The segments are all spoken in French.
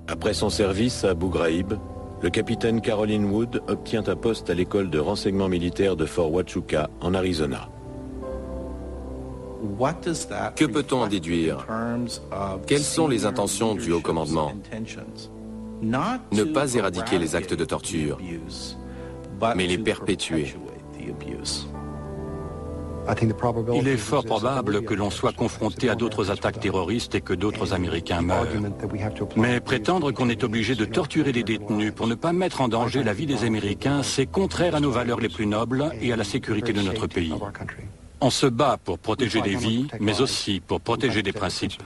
Après son service à Abu Ghraib, le capitaine Caroline Wood obtient un poste à l'école de renseignement militaire de Fort Huachuca, en Arizona. Que peut-on en déduire? Quelles sont les intentions du haut commandement? Ne pas éradiquer les actes de torture, mais les perpétuer. Il est fort probable que l'on soit confronté à d'autres attaques terroristes et que d'autres Américains meurent. Mais prétendre qu'on est obligé de torturer les détenus pour ne pas mettre en danger la vie des Américains, c'est contraire à nos valeurs les plus nobles et à la sécurité de notre pays. On se bat pour protéger des vies, mais aussi pour protéger des principes.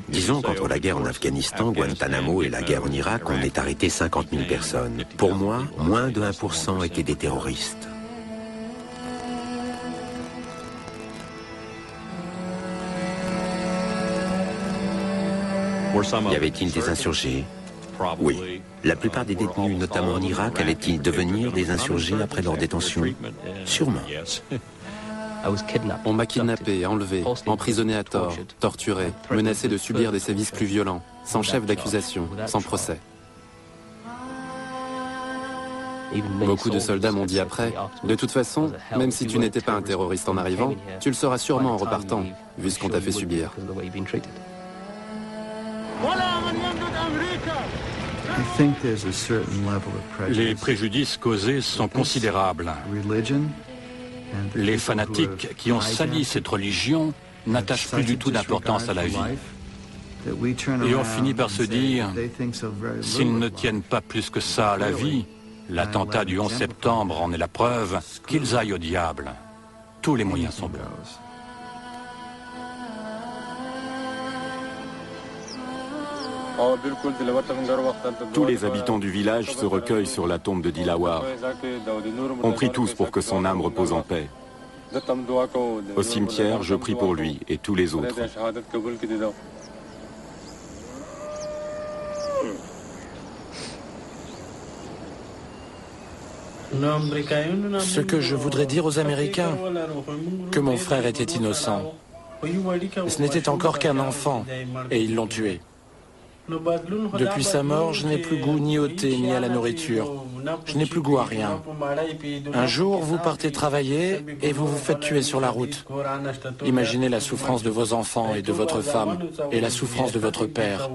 Disons qu'entre la guerre en Afghanistan, Guantanamo et la guerre en Irak, on est arrêté 50 000 personnes. Pour moi, moins de 1% étaient des terroristes. Y avait-il des insurgés? Oui. La plupart des détenus, notamment en Irak, allaient-ils devenir des insurgés après leur détention? Sûrement. On m'a kidnappé, enlevé, emprisonné à tort, torturé, menacé de subir des sévices plus violents, sans chef d'accusation, sans procès. Beaucoup de soldats m'ont dit après, de toute façon, même si tu n'étais pas un terroriste en arrivant, tu le seras sûrement en repartant, vu ce qu'on t'a fait subir. Les préjudices causés sont considérables. Les fanatiques qui ont sali cette religion n'attachent plus du tout d'importance à la vie. Et on finit par se dire, s'ils ne tiennent pas plus que ça à la vie, l'attentat du 11 septembre en est la preuve, qu'ils aillent au diable. Tous les moyens sont bons. Tous les habitants du village se recueillent sur la tombe de Dilawar. On prie tous pour que son âme repose en paix. Au cimetière, je prie pour lui et tous les autres. Ce que je voudrais dire aux Américains, que mon frère était innocent. Ce n'était encore qu'un enfant, et ils l'ont tué. Depuis sa mort, je n'ai plus goût ni au thé ni à la nourriture. Je n'ai plus goût à rien. Un jour, vous partez travailler et vous vous faites tuer sur la route. Imaginez la souffrance de vos enfants et de votre femme et la souffrance de votre père.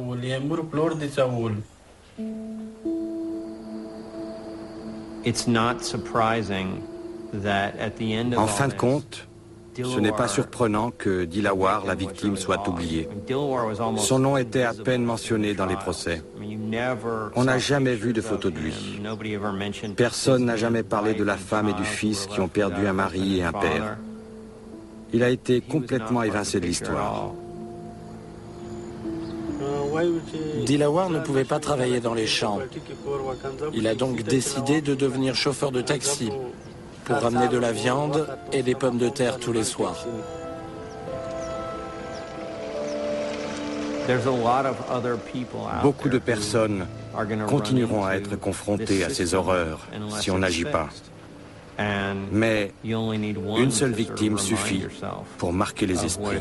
En fin de compte, ce n'est pas surprenant que Dilawar, la victime, soit oubliée. Son nom était à peine mentionné dans les procès. On n'a jamais vu de photo de lui. Personne n'a jamais parlé de la femme et du fils qui ont perdu un mari et un père. Il a été complètement évincé de l'histoire. Dilawar ne pouvait pas travailler dans les champs. Il a donc décidé de devenir chauffeur de taxi pour ramener de la viande et des pommes de terre tous les soirs. Beaucoup de personnes continueront à être confrontées à ces horreurs si on n'agit pas. Mais une seule victime suffit pour marquer les esprits.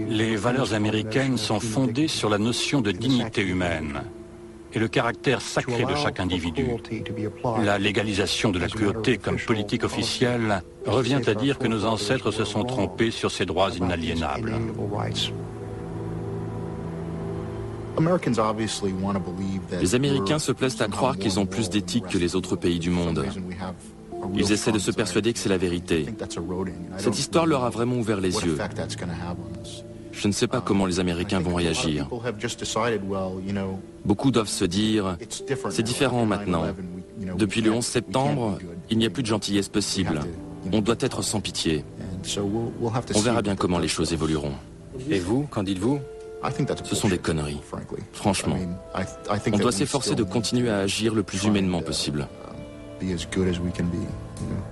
Les valeurs américaines sont fondées sur la notion de dignité humaine et le caractère sacré de chaque individu. La légalisation de la cruauté comme politique officielle revient à dire que nos ancêtres se sont trompés sur ces droits inaliénables. Les Américains se plaisent à croire qu'ils ont plus d'éthique que les autres pays du monde. Ils essaient de se persuader que c'est la vérité. Cette histoire leur a vraiment ouvert les yeux. Je ne sais pas comment les Américains vont réagir. Beaucoup doivent se dire, c'est différent maintenant. Depuis le 11 septembre, il n'y a plus de gentillesse possible. On doit être sans pitié. On verra bien comment les choses évolueront. Et vous, qu'en dites-vous? Ce sont des conneries. Franchement, on doit s'efforcer de continuer à agir le plus humainement possible. be as good as we can be, you know.